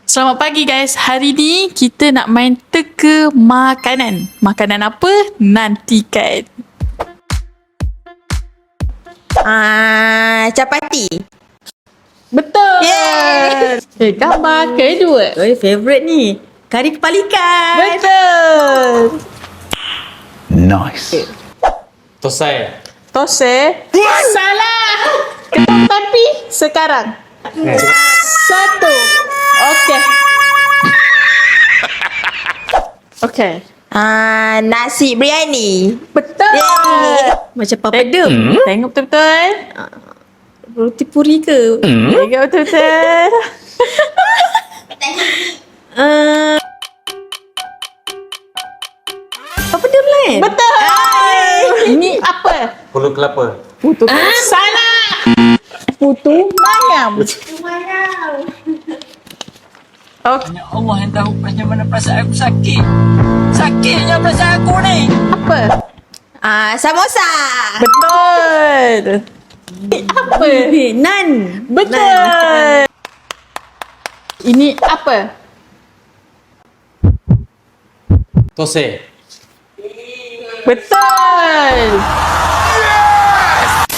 Selamat pagi guys. Hari ni kita nak main teka makanan. Makanan apa? Nantikan. Chapati. Betul. Yes. Gambar kedua. Oh, favourite ni. Kari kepala ikan. Betul. Nice. Tosai. Tose. Salah. Tapi sekarang. Satu. Okey. Okey. Nasi biryani. Betul. Macam papadum. Tengok betul-betul. Roti puri ke? Tengok betul-betul. Papadum lah kan? Betul. Ini apa? Pulut kelapa. Putu. Salah. Putu mayam. Okey. Ya Allah yang tahu macam mana perasaan aku sakit. Sakitnya perasaan aku ni. Apa? Samosa. Betul. Apa? Nan. Betul. Ini apa? Tosai. Betul.